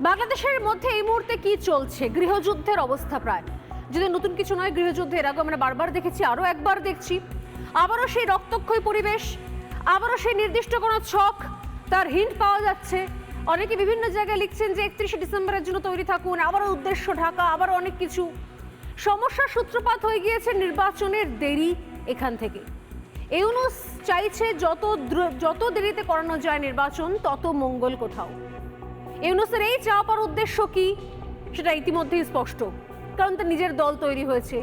বাংলাদেশের মধ্যে এই মুহূর্তে কি চলছে? গৃহযুদ্ধের অবস্থা প্রায়, যদি নতুন কিছু নয়, গৃহযুদ্ধ এর আগে আমরা বারবার দেখেছি, আরো একবার দেখছি। আবারও সেই রক্তক্ষয়ী পরিবেশ, আবারও সেই নির্দিষ্ট কোনো ছক, তার হিন্ট পাওয়া যাচ্ছে। অনেকে বিভিন্ন জায়গায় লিখছেন যে 31শে ডিসেম্বরের জন্য তৈরি থাকুন, আবারও উদ্দেশ্য ঢাকা, আবারও অনেক কিছু। সমস্যার সূত্রপাত হয়ে গিয়েছে নির্বাচনের দেরি এখান থেকে। ইউনূস চাইছে যত দেরিতে করানো যায় নির্বাচন, তত মঙ্গল কোথাও। ইউনূসের এই চাওয়া পাওয়ার উদ্দেশ্য কি সেটা ইতিমধ্যেই স্পষ্ট, কারণ তার নিজের দল তৈরি হয়েছে।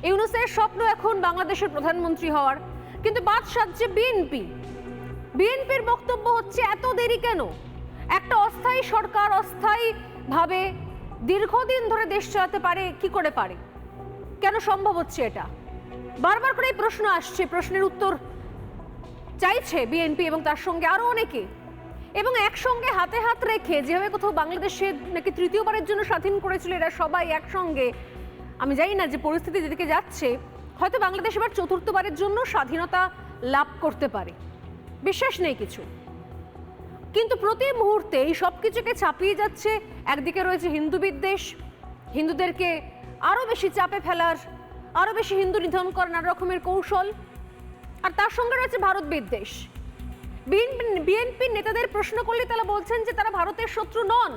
ইউনূসের স্বপ্ন এখন বাংলাদেশের প্রধানমন্ত্রী হওয়ার, কিন্তু বাদ সাধছে বিএনপির বক্তব্য হচ্ছে এত দেরি কেন? একটা অস্থায়ী সরকার অস্থায়ীভাবে দীর্ঘদিন ধরে দেশ চালাতে পারে, কি করে পারে? কেন সম্ভব হচ্ছে এটা? বারবার করে এই প্রশ্ন আসছে, প্রশ্নের উত্তর চাইছে বিএনপি এবং তার সঙ্গে আরো অনেকে। এবং একসঙ্গে হাতে হাত রেখে যেভাবে কোথাও বাংলাদেশে নাকি তৃতীয়বারের জন্য স্বাধীন করেছিল এরা সবাই একসঙ্গে, আমি জানি না যে পরিস্থিতি যেদিকে যাচ্ছে, হয়তো বাংলাদেশ এবার চতুর্থবারের জন্য স্বাধীনতা লাভ করতে পারে, বিশ্বাস নেই কিছু। কিন্তু প্রতি মুহূর্তে এই সব কিছুকে ছাপিয়ে যাচ্ছে, একদিকে রয়েছে হিন্দু বিদ্বেষ, হিন্দুদেরকে আরো বেশি চাপে ফেলার, আরো বেশি হিন্দু নিধন করার নানা রকমের কৌশল, আর তার সঙ্গে রয়েছে ভারত বিদ্বেষ। বিএনপির নেতাদের প্রশ্ন করলে তারা বলছেন যে তারা ভারতের শত্রু নন,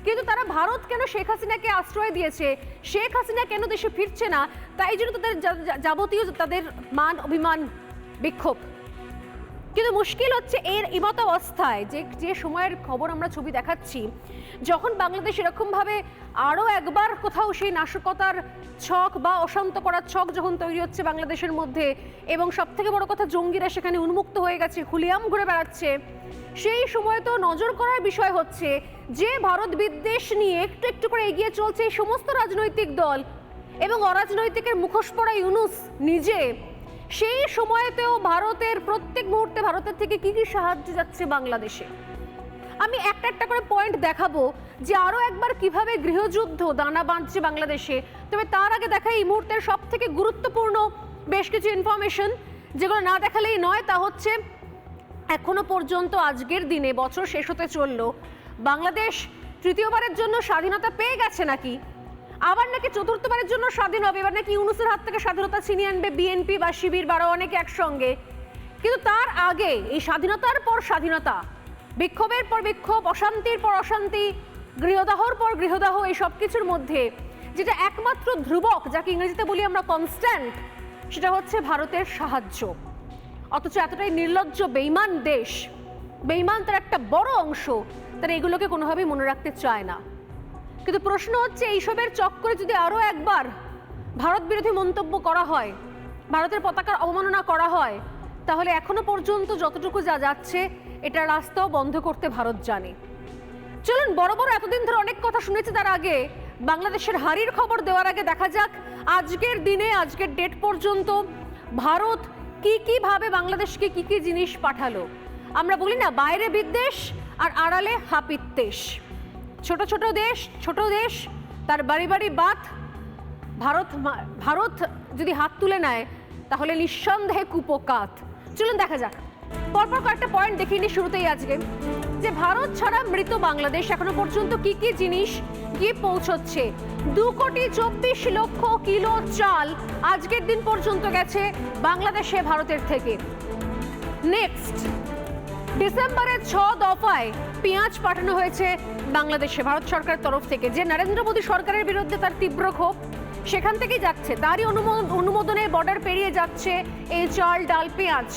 কিন্তু তারা ভারত কেন শেখ হাসিনাকে আশ্রয় দিয়েছে, শেখ হাসিনা কেন দেশে ফিরছে না, তাই জন্য তাদের যাবতীয় তাদের মান অভিমান বিক্ষোভ। কিন্তু মুশকিল হচ্ছে এর ইমত অবস্থায় যে সময়ের খবর আমরা ছবি দেখাচ্ছি, যখন বাংলাদেশ এরকমভাবে আরও একবার কোথাও সেই নাশকতার ছক বা অশান্ত করার ছক যখন তৈরি হচ্ছে বাংলাদেশের মধ্যে, এবং সব থেকে বড় কথা জঙ্গিরা সেখানে উন্মুক্ত হয়ে গেছে, খুলিয়াম ঘুরে বেড়াচ্ছে, সেই সময় তো নজর করার বিষয় হচ্ছে যে ভারত বিদ্বেষ নিয়ে একটু একটু করে এগিয়ে চলছে এই সমস্ত রাজনৈতিক দল এবং অরাজনৈতিকের মুখোশ পরা ইউনূস নিজে, সেই সময়তেও ভারতের প্রত্যেক মুহূর্তে ভারতের থেকে কি কি সাহায্য যাচ্ছে বাংলাদেশে। আমি একটা একটা করে পয়েন্ট দেখাবো যে আরো একবার কিভাবে গৃহযুদ্ধ দানা বাঁধছে বাংলাদেশে। তবে তার আগে দেখাই এই মুহূর্তের সব থেকে গুরুত্বপূর্ণ বেশ কিছু ইনফরমেশন, যেগুলো না দেখালেই নয়। তা হচ্ছে এখনো পর্যন্ত আজকের দিনে, বছর শেষ হতে চললো, বাংলাদেশ তৃতীয়বারের জন্য স্বাধীনতা পেয়ে গেছে নাকি, আবার নাকি চতুর্থবারের জন্য স্বাধীন হবে, এবার নাকি ইউনূসের হাত থেকে স্বাধীনতা ছিনিয়ে আনবে বিএনপি বা শিবির বা অনেকে একসঙ্গে। কিন্তু তার আগে এই স্বাধীনতার পর স্বাধীনতা, বিক্ষোভের পর বিক্ষোভ, অশান্তির পর অশান্তি, গৃহদাহর পর গৃহদাহ, এই সব কিছুর মধ্যে যেটা একমাত্র ধ্রুবক, যাকে ইংরেজিতে বলি আমরা কনস্ট্যান্ট, সেটা হচ্ছে ভারতের সাহায্য। অথচ এতটাই নির্লজ্জ বেঈমান দেশ, বেঈমান তার একটা বড় অংশ, তারা এগুলোকে কোনোভাবেই মনে রাখতে চায় না। কিন্তু প্রশ্ন হচ্ছে এইসবের চক্করে যদি আরো একবার ভারত বিরোধী মন্তব্য করা হয়, ভারতের পতাকার অবমাননা করা হয়, তাহলে এখনো পর্যন্ত যতটুকু যা যাচ্ছে এটা রাস্তাও বন্ধ করতে ভারত জানে। চলুন বড় বড় এতদিন ধরে অনেক কথা শুনেছি, তার আগে বাংলাদেশের হারির খবর দেওয়ার আগে দেখা যাক আজকের দিনে, আজকের ডেট পর্যন্ত ভারত কি ভাবে বাংলাদেশকে কি কি জিনিস পাঠালো। আমরা বলি না বাইরে বিদ্বেষ আর আড়ালে হাপিত্তেশ। ছোট দেশ তার বাড়ি বাড়ি বাত। ভারত যদি হাত তুলে নেয় তাহলে নিঃসন্দেহে কুপোকাত। চলুন দেখা যাক, পরপর কয়েকটা পয়েন্ট দেখিয়ে নিই শুরুতেই আজকে, যে ভারত ছাড়া মৃত বাংলাদেশ এখনো পর্যন্ত কি কি জিনিস গিয়ে পৌঁছচ্ছে। 2,24,00,000 কিলো চাল আজকের দিন পর্যন্ত গেছে বাংলাদেশে ভারতের থেকে। নেক্সট, ডিসেম্বরের 6 দফায় পেঁয়াজ পাঠানো হয়েছে বাংলাদেশে ভারত সরকারের তরফ থেকে। যে নরেন্দ্র মোদী সরকারের বিরুদ্ধে তার তীব্র ক্ষোভ, সেখান থেকেই যাচ্ছে, তারই অনুমোদনে বর্ডার পেরিয়ে যাচ্ছে এই চাল, ডাল, পেঁয়াজ।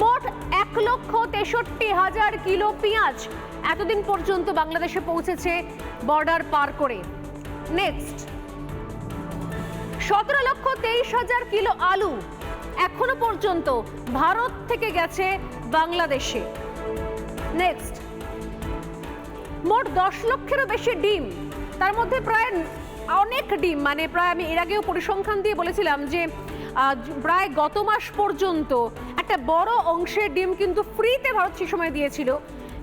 মোট 1,63,000 কিলো পেঁয়াজ এতদিন পর্যন্ত বাংলাদেশে পৌঁছেছে বর্ডার পার করে। নেক্সট, 17,23,000 কিলো আলু এখনো পর্যন্ত ভারত থেকে গেছে বাংলাদেশে। নেক্সট, মোট 10 লক্ষেরও বেশি ডিম, তার মধ্যে প্রায় অনেক ডিম, মানে প্রায় আমি এর আগেও পরিসংখ্যান দিয়ে বলেছিলাম যে প্রায় গত মাস পর্যন্ত একটা বড় অংশের ডিম কিন্তু ফ্রিতে ভারত সে সময় দিয়েছিল,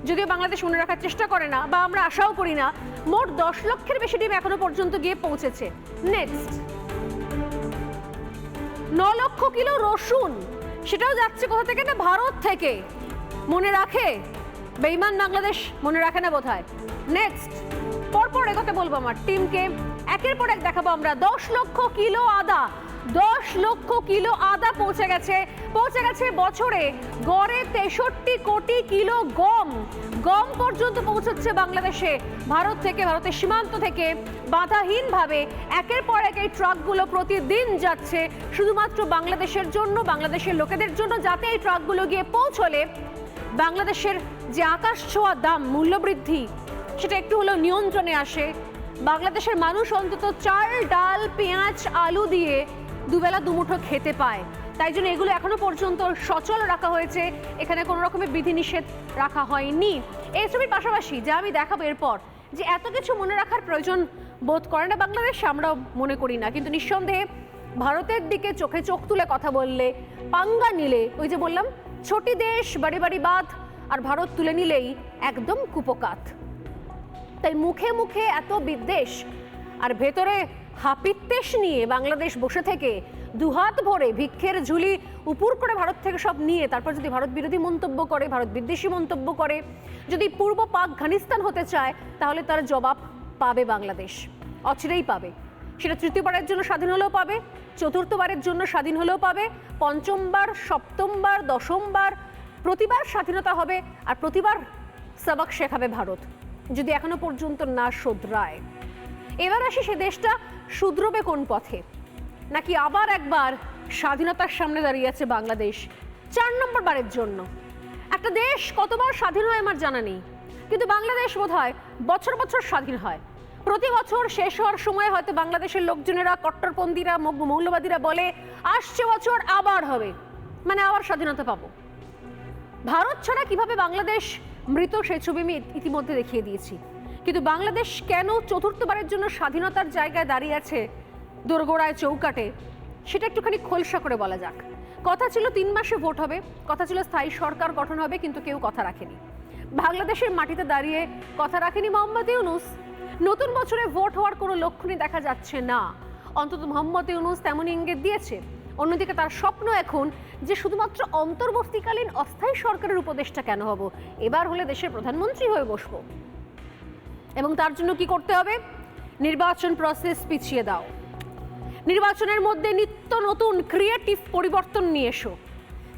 যদিও বাংলাদেশ মনে রাখার চেষ্টা করে না বা আমরা আশাও করি না। মোট 10 লক্ষের বেশি ডিম এখনো পর্যন্ত গিয়ে পৌঁছেছে। নেক্সট, 9 লক্ষ কিলো রসুন, সেটাও যাচ্ছে কোথা থেকে না, ভারত থেকে। মনে রাখে বেঈমান বাংলাদেশ মনে রাখে না বোধহয়। নেক্সট পরপর এগোতে বলবো আমার টিমকে, একের পর এক দেখাবো আমরা 10 লক্ষ কিলো আদা, 10 লক্ষ কিলো আদা পৌঁছে গেছে বছরে গড়ে 63 কোটি কিলো গম পর্যন্ত পৌঁছচ্ছে বাংলাদেশে ভারত থেকে, ভারতের সীমান্ত থেকে বাধাহীনভাবে একের পর এক এই ট্রাকগুলো প্রতিদিন যাচ্ছে শুধুমাত্র বাংলাদেশের জন্য, বাংলাদেশের লোকেদের জন্য, যাতে এই ট্রাকগুলো গিয়ে পৌঁছলে বাংলাদেশের যে আকাশ ছোঁয়া দাম মূল্যবৃদ্ধি সেটা একটু হলেও নিয়ন্ত্রণে আসে, বাংলাদেশের মানুষ অন্তত চাল ডাল পেঁয়াজ আলু দিয়ে দুবেলা দুমুঠো খেতে পায়। তাই জন্য এগুলো এখনো পর্যন্ত সচল রাখা হয়েছে, এখানে কোনো রকমের বিধিনিষেধ রাখা হয়নি। এই ছবির পাশাপাশি যা আমি দেখাবো এরপর, যে এত কিছু মনে রাখার প্রয়োজন বোধ করে না বাংলাদেশ, আমরাও মনে করি না, কিন্তু নিঃসন্দেহে ভারতের দিকে চোখে চোখ তুলে কথা বললে, পাঙ্গা নিলে, ওই যে বললাম ছোটি দেশ বাড়ি বাড়ি বাদ, আর ভারত তুলে নিলেই একদম কুপোকাত। তাই মুখে মুখে এত বিদ্বেষ আর ভেতরে হাপিত্তেশ নিয়ে বাংলাদেশ বসে থেকে দুহাত ভরে ভিক্ষের ঝুলি উপুর করে ভারত থেকে সব নিয়ে তারপর যদি ভারত বিরোধী মন্তব্য করে, ভারত বিদ্বেষী মন্তব্য করে, যদি পূর্ব পাক ঘানিস্তান হতে চায়, তাহলে তার জবাব পাবে বাংলাদেশ, অচিরেই পাবে। সেটা তৃতীয়বারের জন্য স্বাধীন হলেও পাবে, চতুর্থবারের জন্য স্বাধীন হলেও পাবে, পঞ্চমবার, সপ্তমবার, দশমবার, প্রতিবার স্বাধীনতা হবে, আর প্রতিবার সবক শেখাবে ভারত, যদি এখনো পর্যন্ত না শুধরায়। এবার আসি, সে দেশটা শুধরবে কোন পথে, নাকি আবার একবার স্বাধীনতার সামনে দাঁড়িয়ে আছে বাংলাদেশ 4 নম্বর বারের জন্য। একটা দেশ কতবার স্বাধীন হয় আমার জানা নেই, কিন্তু বাংলাদেশ বোধহয় বছর বছর স্বাধীন হয়। প্রতি বছর শেষ হওয়ার সময় হয়তো বাংলাদেশের লোকজনেরা, কট্টরপন্থীরা, মৌলবাদীরা বলে আসছে বছর আবার হবে, মানে আবার স্বাধীনতা পাবো। ভারত ছাড়া কিভাবে বাংলাদেশ মৃত সেই ছবি আমি ইতিমধ্যে দেখিয়ে দিয়েছি, কিন্তু বাংলাদেশ কেন চতুর্থবারের জন্য স্বাধীনতার জায়গায় দাঁড়িয়ে আছে দোরগোড়ায় চৌকাটে, সেটা একটুখানি খোলসা করে বলা যাক। কথা ছিল 3 মাসে ভোট হবে, কথা ছিল স্থায়ী সরকার গঠন হবে, কিন্তু কেউ কথা রাখেনি। বাংলাদেশের মাটিতে দাঁড়িয়ে কথা রাখেনি মোহাম্মদ ইউনূস। নতুন বছরে ভোট হওয়ার কোনো লক্ষণই দেখা যাচ্ছে না, অন্তত মোহাম্মদ ইউনূস তেমনই ইঙ্গিত দিয়েছে। অন্যদিকে তার স্বপ্ন এখন যে শুধুমাত্র অন্তর্বর্তীকালীন অস্থায়ী সরকারের উপদেষ্টা কেন হব, এবার হলে দেশের প্রধানমন্ত্রী হয়ে বসবো। এবং তার জন্য কি করতে হবে? নির্বাচন প্রসেস পিছিয়ে দাও, নির্বাচনের মধ্যে নিত্য নতুন ক্রিয়েটিভ পরিবর্তন নিয়ে এসো,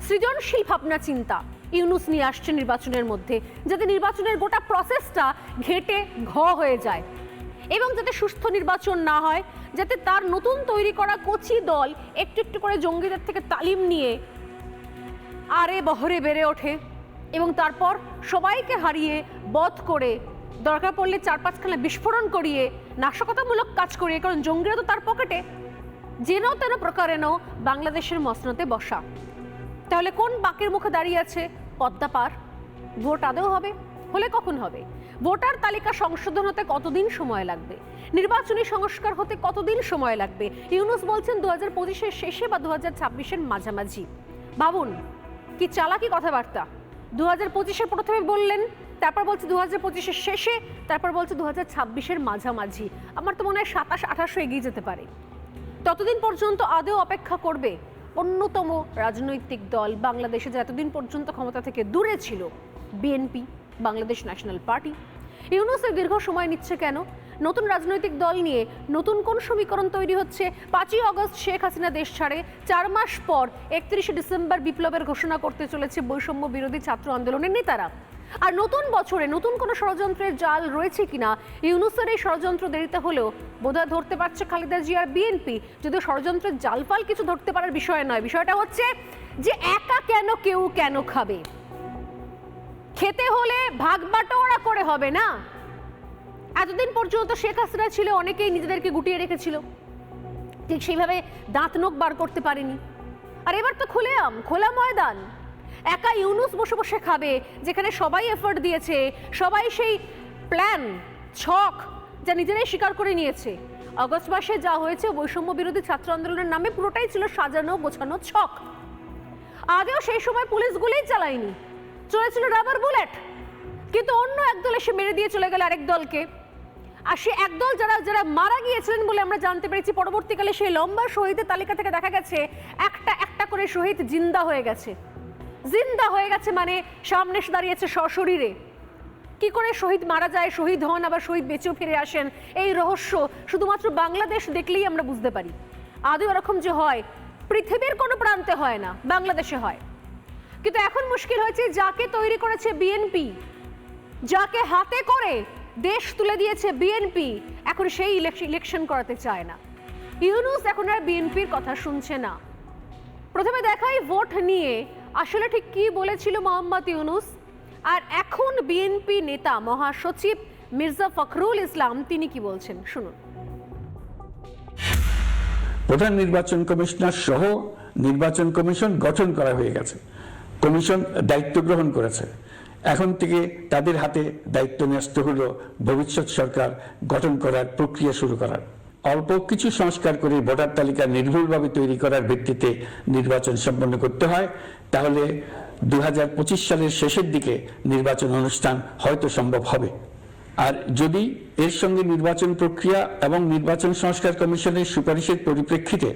সৃজনশীল ভাবনা চিন্তা ইউনূস নিয়ে আসছে নির্বাচনের মধ্যে, যাতে নির্বাচনের গোটা প্রসেসটা ঘেঁটে ঘ হয়ে যায় এবং যাতে সুস্থ নির্বাচন না হয়, যাতে তার নতুন তৈরি করা কচি দল একটু একটু করে জঙ্গিদের থেকে তালিম নিয়ে আরে বহরে বেড়ে ওঠে এবং তারপর সবাইকে হারিয়ে বধ করে, দরকার পড়লে 4-5খানা বিস্ফোরণ করিয়ে, নাশকতামূলক কাজ করিয়ে, কারণ জঙ্গিরা তো তার পকেটে, যেন তেন প্রকারেণ বাংলাদেশের মসনদে বসা। তাহলে কোন বাঁকের মুখে দাঁড়িয়ে আছে পদ্মা পার? ভোট আদৌ হবে? হলে কখন হবে? ভোটার তালিকা সংশোধন হতে কতদিন সময় লাগবে? নির্বাচনী সংস্কার হতে কতদিন সময় লাগবে? ইউনূস বলছেন 2025-এর শেষে বা 2026-এর মাঝামাঝি। ভাবুন কি চালাকি কথাবার্তা। 2025-এ প্রথমে বললেন, তারপর বলছে 2025-এর শেষে, তারপর বলছে 2026-এর মাঝামাঝি। আমার তো মনে হয় 27-28 এগিয়ে যেতে পারে। ততদিন পর্যন্ত আদৌ অপেক্ষা করবে অন্যতম রাজনৈতিক দল বাংলাদেশে, যা এতদিন পর্যন্ত ক্ষমতা থেকে দূরে ছিল, BNP, Bangladesh national party. Yunus দীর্ঘ সময় নিচ্ছে কেন? নতুন রাজনৈতিক দল নিয়ে নতুন কোন সমীকরণ তৈরি হচ্ছে? 5ই আগস্ট শেখ হাসিনা দেশ ছাড়ে, 4 মাস পর 31শে ডিসেম্বর বিপ্লবের ঘোষণা করতে চলেছে বৈষম্য বিরোধী ছাত্র আন্দোলনের নেতারা। আর নতুন বছরে নতুন কোনো ষড়যন্ত্রের জাল রয়েছে কিনা, ইউনূসের এই ষড়যন্ত্র দেরিতে হলেও বোধহয় ধরতে পারছে খালেদা জিয়ার বিএনপি। যদিও ষড়যন্ত্রের জালফাল কিছু ধরতে পারার বিষয় নয়, বিষয়টা হচ্ছে যে একা কেন কেউ কেন খাবে? খেতে হলে ভাগ বাটোয়ারা করে হবে না। এতদিন পর্যন্ত শেখ হাসিনা ছিল, অনেকেই নিজেদেরকে গুটিয়ে রেখেছিল, ঠিক সেইভাবে দাঁত নখ বার করতে পারেনি। আর এবার তো খোলা ময়দান, একা ইউনূস বসে বসে খাবে, যেখানে সবাই এফোর্ট দিয়েছে, সবাই সেই প্ল্যান ছক যা নিজেরাই স্বীকার করে নিয়েছে। আগস্ট মাসে যা হয়েছে বৈষম্য বিরোধী ছাত্র আন্দোলনের নামে পুরোটাই ছিল সাজানো গোছানো ছক। আগেও সেই সময় পুলিশ গুলিই চালায়নি, চলেছিল রাবার বুলেট, কিন্তু অন্য একদল এসে মেরে দিয়ে চলে গেল আরেক দলকে। আর সে একদল যারা যারা মারা গিয়েছিলেন বলে আমরা জানতে পেরেছি, পরবর্তীকালে সেই লম্বা শহীদের তালিকা থেকে দেখা গেছে একটা একটা করে শহীদ জিন্দা হয়ে গেছে। জিন্দা হয়ে গেছে মানে সামনে এসে দাঁড়িয়েছে সশরীরে, কি করে শহীদ মারা যায়, শহীদ হন, আবার শহীদ বেঁচেও ফিরে আসেন, এই রহস্য শুধুমাত্র বাংলাদেশ দেখলেই আমরা বুঝতে পারি। আদৌ এরকম যে হয় পৃথিবীর কোনো প্রান্তে হয় না, বাংলাদেশে হয়। কিন্তু এখন মুশকিল হয়েছে, যাকে তৈরি করেছে বিএনপি, যাকে হাতে করে দেশ তুলে দিয়েছে বিএনপি, এখন সেই ইলেকশন করাতে চায় না। ইউনূস এখন আর বিএনপির কথা শুনছে না। প্রথমে দেখাই ভোট নিয়ে আসলে ঠিক কি বলেছিল মোহাম্মদ ইউনূস, আর এখন বিএনপি নেতা মহাসচিব মির্জা ফখরুল ইসলাম তিনি কি বলছেন শুনুন। প্রধান নির্বাচন কমিশনার সহ নির্বাচন কমিশন গঠন করা হয়ে গেছে, কমিশন দায়িত্ব গ্রহণ করেছে। এখন থেকে তাদের হাতে দায়িত্ব ন্যস্ত হলো ভবিষ্যৎ সরকার গঠন করার প্রক্রিয়া শুরু করার। অল্প কিছু সংস্কার করে ভোটার তালিকা নির্ভুলভাবে তৈরি করার ভিত্তিতে নির্বাচন সম্পন্ন করতে হয়, তাহলে 2025 সালের শেষের দিকে নির্বাচন অনুষ্ঠান হয়তো সম্ভব হবে। আর যদি এর সঙ্গে নির্বাচন প্রক্রিয়া এবং নির্বাচন সংস্কার কমিশনের সুপারিশের পরিপ্রেক্ষিতে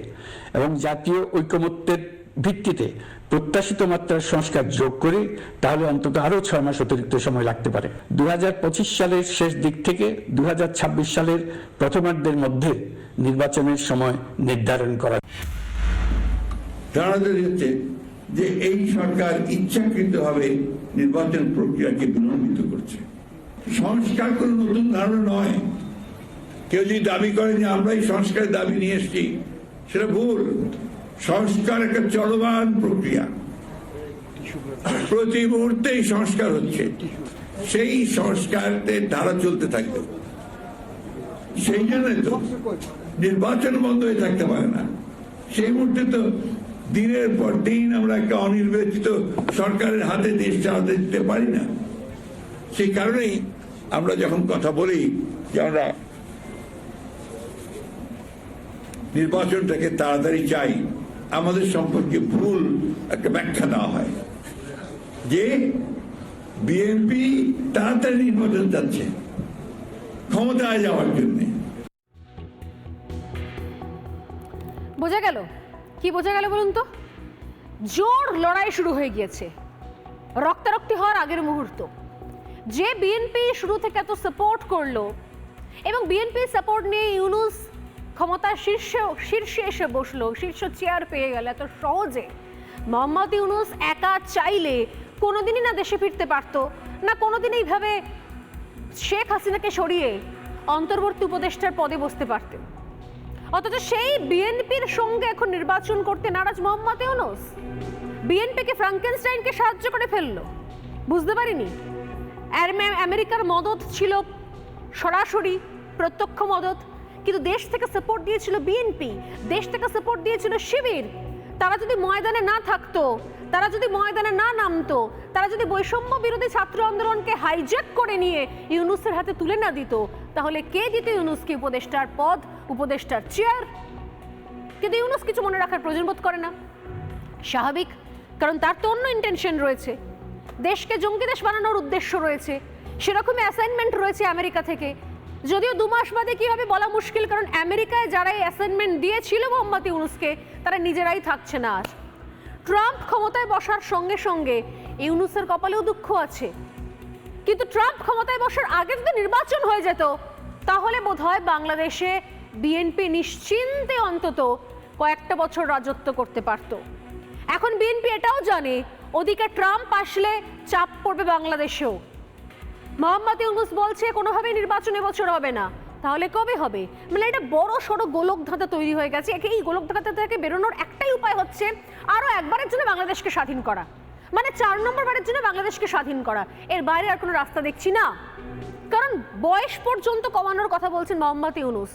এবং জাতীয় ঐকমত্যের ভিত্তিতে প্রত্যাশিত মাত্রার সংস্কার যোগ করি, তাহলে অন্তত আরো 6 মাস অতিরিক্ত সময় লাগতে পারে। 2025 সালের শেষ দিক থেকে 2026 সালের প্রথমার্ধের মধ্যে নির্বাচনের সময় নির্ধারণ করা। জানা যাচ্ছে যে এই সরকার ইচ্ছাকৃতভাবে নির্বাচন প্রক্রিয়াকে বিলম্বিত করছে। সংস্কার কোনো নতুন ধারণা নয়। কেউ যদি দাবি করে যে আমরা এই সংস্কারের দাবি নিয়ে এসেছি, সেটা ভুল। সংস্কার একটা চলমান প্রক্রিয়া, প্রতি মুহূর্তেই সংস্কার হচ্ছে, সেই সংস্কারের ধারা চলতে থাকবে। সেই জন্য তো নির্বাচন বন্ধ হয়ে থাকতে পারে না। সেই মুহূর্তে তো দিনের পর দিন আমরা একটা অনির্বাচিত সরকারের হাতে দেশ চালাতে দিতে পারি না। সেই কারণেই আমরা যখন কথা বলি যে আমরা নির্বাচনটাকে তাড়াতাড়ি চাই, আমাদের সম্পর্কে ভুল একটা ব্যাখ্যা দেওয়া হয় যে বিএনপি তাড়াতাড়ি নির্বাচন চাচ্ছে ক্ষমতায় যাওয়ার জন্য। বোঝা গেল কি বোঝা গেল বলুন তো? জোর লড়াই শুরু হয়ে গিয়েছে, রক্তারক্তি হওয়ার আগের মুহূর্ত। যে বিএনপি শুরু থেকে এত সাপোর্ট করলো এবং বিএনপি সাপোর্ট নিয়ে ইউনূস ক্ষমতার শীর্ষে এসে বসলো, শীর্ষ চেয়ার পেয়ে গেল এত সহজে। মোহাম্মদ ইউনূস একা চাইলে কোনোদিনই না দেশে ফিরতে পারতো না, কোনোদিন এইভাবে শেখ হাসিনাকে সরিয়ে অন্তর্বর্তী উপদেষ্টার পদে বসতে পারতেন। অথচ সেই বিএনপির সঙ্গে এখন নির্বাচন করতে নারাজ মোহাম্মদ ইউনূস। বিএনপিকে ফ্রাঙ্কেনস্টাইনকে সাহায্য করে ফেললো, বুঝতে পারিনি। আমেরিকার মদত ছিল সরাসরি প্রত্যক্ষ মদত, কিন্তু দেশ থেকে সাপোর্ট দিয়েছিল বিএনপি, দেশ থেকে সাপোর্ট দিয়েছিল শিবির। তারা যদি ময়দানে না থাকতো, তারা যদি ময়দানে না নামতো, তারা যদি বৈষম্য বিরোধী ছাত্র আন্দোলনকে হাইজ্যাক করে নিয়ে ইউনূসের হাতে তুলে না দিত, তাহলে কে দিত ইউনূসকে উপদেষ্টার পদ, উপদেষ্টার চেয়ার? কিন্তু ইউনূস কিছু মনে রাখার প্রয়োজন বোধ করে না, স্বাভাবিক, কারণ তার তো অন্য ইন্টেনশন রয়েছে, দেশকে জঙ্গি দেশ বানানোর উদ্দেশ্য রয়েছে, সেরকমই অ্যাসাইনমেন্ট রয়েছে আমেরিকা থেকে। যদিও 2 মাস বাদে কি হবে বলা মুশকিল, কারণ আমেরিকায় যারা এই অ্যাসাইনমেন্ট দিয়েছিল মোহাম্মদ ইউনূসকে তারা নিজেরাই থাকছে না আজ। ট্রাম্প ক্ষমতায় বসার সঙ্গে সঙ্গে ইউনূসের কপালেও দুঃখ আছে, কিন্তু ট্রাম্প ক্ষমতায় বসার আগে যদি নির্বাচন হয়ে যেত, তাহলে বোধহয় বাংলাদেশে বিএনপি নিশ্চিন্তে অন্তত কয়েকটা বছর রাজত্ব করতে পারত। এখন বিএনপি এটাও জানে ওদিকে ট্রাম্প আসলে চাপ পড়বে বাংলাদেশেও। মোহাম্মদ ইউনূস বলছে কোনোভাবেই নির্বাচন এবছর হবে না, তাহলে কবে হবে? মানে এটা বড় সড়ো গোলকধাঁধা তৈরি হয়ে গেছে। এই গোলকধাঁধা থেকে বেরোনোর একটাই উপায় হচ্ছে আরো একবারের জন্য বাংলাদেশকে স্বাধীন করা, মানে 4 নম্বর বারের জন্য বাংলাদেশকে স্বাধীন করা। এর বাইরে আর কোনো রাস্তা দেখছি না। কারণ বয়স পর্যন্ত কমানোর কথা বলছেন মোহাম্মদ ইউনূস।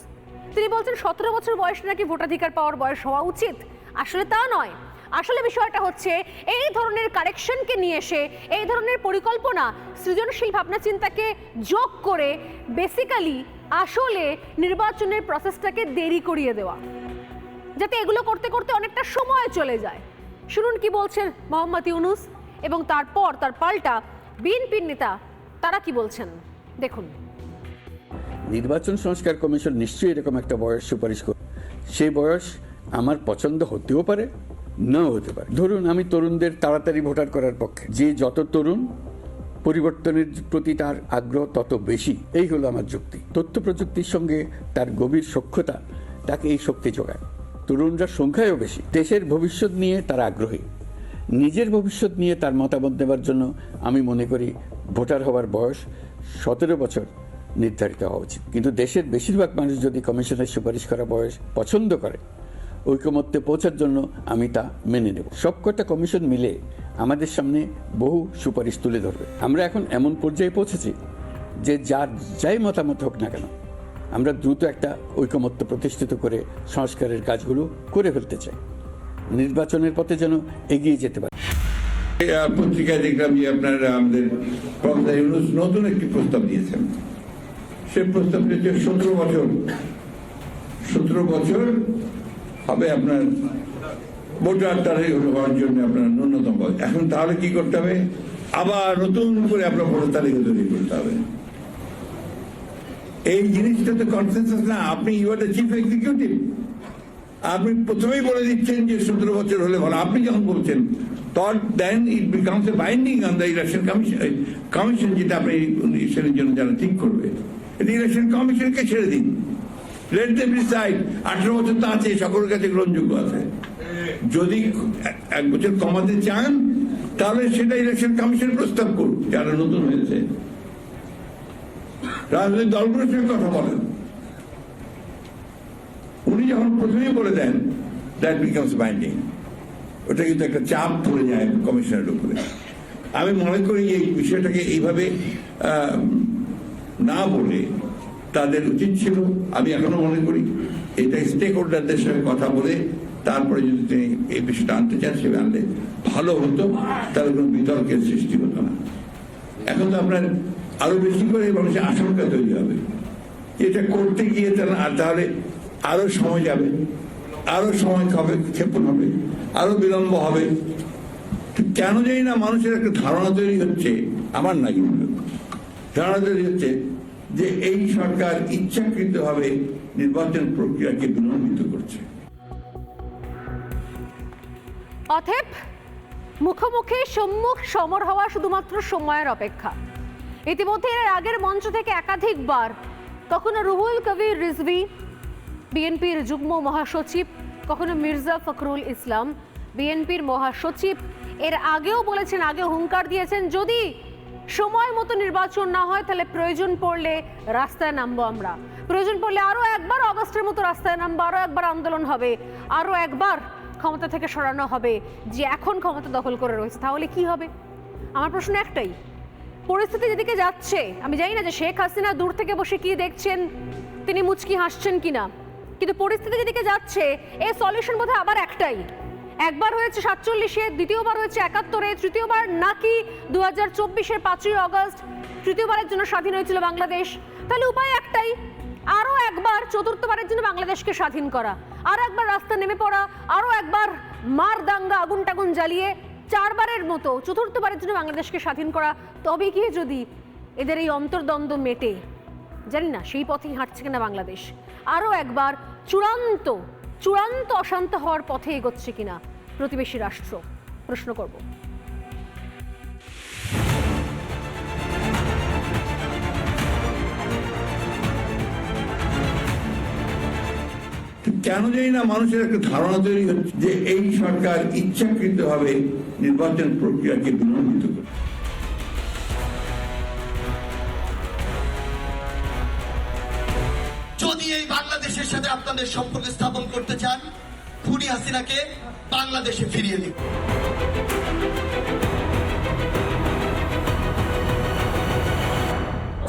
তিনি বলছেন 17 বছর বয়সে নাকি ভোটাধিকার পাওয়ার বয়স হওয়া উচিত। আসলে তা নয়। আসলে বিষয়টা হচ্ছে এই ধরনের কারেকশনকে নিয়ে এসে, এই ধরনের পরিকল্পনা, সৃজনশীল ভাবনা চিন্তাকে যোগ করে বেসিক্যালি আসলে নির্বাচনের প্রসেসটাকে দেরি করিয়ে দেওয়া, যাতে এগুলো করতে করতে অনেকটা সময় চলে যায়। শুনুন কি বলছেন মোহাম্মদ ইউনূস এবং তারপর তার পাল্টা বিএনপির নেতা তারা কি বলছেন দেখুন। নির্বাচন সংস্কার কমিশন নিশ্চয়ই এরকম একটা বয়স সুপারিশ করে, সেই বয়স আমার পছন্দ হতেও পারে, নাও হতে পারে। ধরুন আমি তরুণদের তাড়াতাড়ি ভোটার করার পক্ষে, যে যত তরুণ পরিবর্তনের প্রতি তার আগ্রহ তত বেশি। এই হলো আমার যুক্তি। তথ্য প্রযুক্তির সঙ্গে তার গভীর সখ্যতা তাকে এই শক্তি যোগায়। তরুণরা সংখ্যায়ও বেশি। দেশের ভবিষ্যৎ নিয়ে তারা আগ্রহী। নিজের ভবিষ্যৎ নিয়ে তার মতামত দেওয়ার জন্য আমি মনে করি ভোটার হওয়ার বয়স 17 বছর নির্ধারিত হওয়া উচিত। কিন্তু দেশের বেশিরভাগ মানুষ যদি কমিশনের সুপারিশ করা বয়স পছন্দ করে, ঐকমত্যে পৌঁছার জন্য আমি তা মেনে নেব। সবকটা কমিশন মিলে আমাদের সামনে বহু সুপারিশ তুলে ধরবে। আমরা এখন এমন পর্যায়ে পৌঁছেছি যে যাই মতামত হোক না কেন, আমরা দ্রুত একটা ঐকমত্য প্রতিষ্ঠিত করে সংস্কারের কাজগুলো করে ফেলতে চাই, নির্বাচনের পথে যেন এগিয়ে যেতে পারে। পত্রিকায় দেখলাম যে আপনারা আমাদের প্রফেসর ইউনূস নতুন একটি প্রস্তাব দিয়েছেন। সে প্রস্তাব দিয়েছে 17 বছর হবে আপনার ভোটার তারিখ হওয়ার জন্য আপনার ন্যূনতম বয়স। এখন তাহলে কি করতে হবে? আবার নতুন করে আপনার ভোটার তালিকা তৈরি করতে হবে। এই জিনিসটা তো কনসেনসাস না। আপনি you are the chief executive, আপনি প্রথমেই বলে দিচ্ছেন যে 17 বছর হলে ভালো। আপনি যখন বলছেন then it becomes a binding on the election commission, যেটা আপনি ইলেকশনের জন্য যারা ঠিক করবে, এটা ইলেকশন কমিশনকে ছেড়ে দিন। Let them decide. 18 বছর তো আছে, সকলের কাছে গ্রহণযোগ্য আছে। যদি 1 বছর কমাতে চান তাহলে সেটা ইলেকশন কমিশন প্রস্তাব করুন, যারা নতুন হয়েছে। রাজনৈতিক দলগুলোর সঙ্গে কথা বলেন। উনি যখন প্রথমেই বলে দেন দ্যাট বিকামস বাইন্ডিং, ওটা কিন্তু একটা চাপ পড়ে যায় কমিশনের উপরে। আমি মনে করি এই বিষয়টাকে এইভাবে না বলে তাদের উচিত ছিল, আমি এখনো মনে করি, এটা স্টেক হোল্ডারদের সঙ্গে কথা বলে তারপরে যদি তিনি এই বিষয়টা আনতে চান, সে আনলে ভালো হতো, তাহলে কোনো বিতর্কের সৃষ্টি হতো না। এখন তো আপনার আরো বেশি করে মানুষের আশঙ্কা তৈরি হবে, এটা করতে গিয়ে তাহলে আরো সময় যাবে, আরো সময় ক্ষেপণ হবে, আরো বিলম্ব হবে। কেন জানি না মানুষের একটা ধারণা তৈরি হচ্ছে, আমার না কিন্তু ধারণা তৈরি হচ্ছে যে এই সরকার ইচ্ছাকৃতভাবে নির্বাচন প্রক্রিয়াকে বিলম্বিত করছে। অতএব মুখোমুখি সম্মুখ সমর হওয়া শুধুমাত্র সময়ের অপেক্ষা। ইতিমধ্যে এর আগের মঞ্চ থেকে একাধিকবার কখনো রুহুল কবির রিজভী, বিএনপির যুগ্ম মহাসচিব, কখনো মির্জা ফখরুল ইসলাম, বিএনপির মহাসচিব, এর আগেও বলেছেন, আগে হুঙ্কার দিয়েছেন, যদি সময় মতো নির্বাচন না হয় তাহলে প্রয়োজন পড়লে রাস্তায় নামবো আমরা, প্রয়োজন পড়লে আরো একবার অগস্টের মতো রাস্তায় নামবো, আরো একবার আন্দোলন হবে, আরো একবার ক্ষমতা থেকে সরানো হবে যে এখন ক্ষমতা দখল করে রয়েছে। তাহলে কি হবে? আমার প্রশ্ন একটাই, পরিস্থিতি যেদিকে যাচ্ছে, আমি জানি না যে শেখ হাসিনা দূর থেকে বসে কি দেখছেন, তিনি মুচকি হাসছেন কিনা, কিন্তু পরিস্থিতি যেদিকে যাচ্ছে এই সলিউশন বোধহয় আবার একটাই। একবার হয়েছে 47-এ, দ্বিতীয়বার হয়েছে 71-এ, তৃতীয়বার নাকি 2024-এর 5ই অগস্ট, তৃতীয়বারের জন্য স্বাধীন হয়েছিল বাংলাদেশ। তাহলে উপায় একটাই, আরো একবার চতুর্থবারের জন্য বাংলাদেশকে স্বাধীন করা, আরো একবার রাস্তা নেমে পড়া, আরো একবার মার দাঙ্গা আগুন টাগুন জ্বালিয়ে 4বারের মতো চতুর্থবারের জন্য বাংলাদেশকে স্বাধীন করা। তবে গিয়ে যদি এদের এই অন্তর্দ্বন্দ্ব মেটে, জানি না সেই পথেই হাঁটছে কিনা বাংলাদেশ, আরো একবার চূড়ান্ত অশান্ত হওয়ার পথে এগোচ্ছে কিনা প্রতিবেশী রাষ্ট্র, প্রশ্ন করব। কেন জানি না মানুষের একটা ধারণা তৈরি হচ্ছে যে এই সরকার ইচ্ছাকৃতভাবে নির্বাচন প্রক্রিয়াকে বিলম্বিত করে। যদি এই বাংলাদেশের সাথে আপনাদের সম্পর্ক স্থাপন করতে চান, খুনি হাসিনাকে বাংলাদেশে ফিরিয়ে দিন।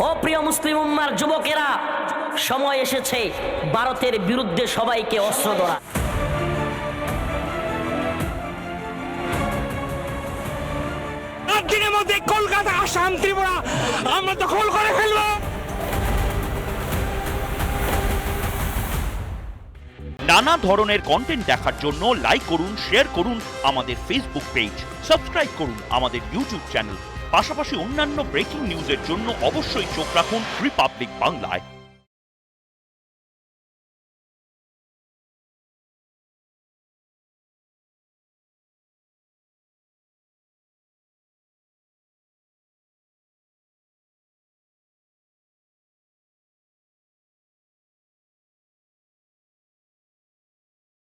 ও প্রিয় মুসলিম উম্মার যুবকেরা, সময় এসেছে ভারতের বিরুদ্ধে সবাইকে অস্ত্র ধরা। একদিনের মধ্যে কলকাতা, আসাম, ত্রিপুরা আমরা দখল করে ফেলবো। নানা ধরনের কন্টেন্ট দেখার জন্য লাইক করুন, শেয়ার করুন আমাদের ফেসবুক পেজ, সাবস্ক্রাইব করুন আমাদের ইউটিউব চ্যানেল। পাশাপাশি অন্যান্য ব্রেকিং নিউজের জন্য অবশ্যই চোখ রাখুন রিপাবলিক বাংলায়।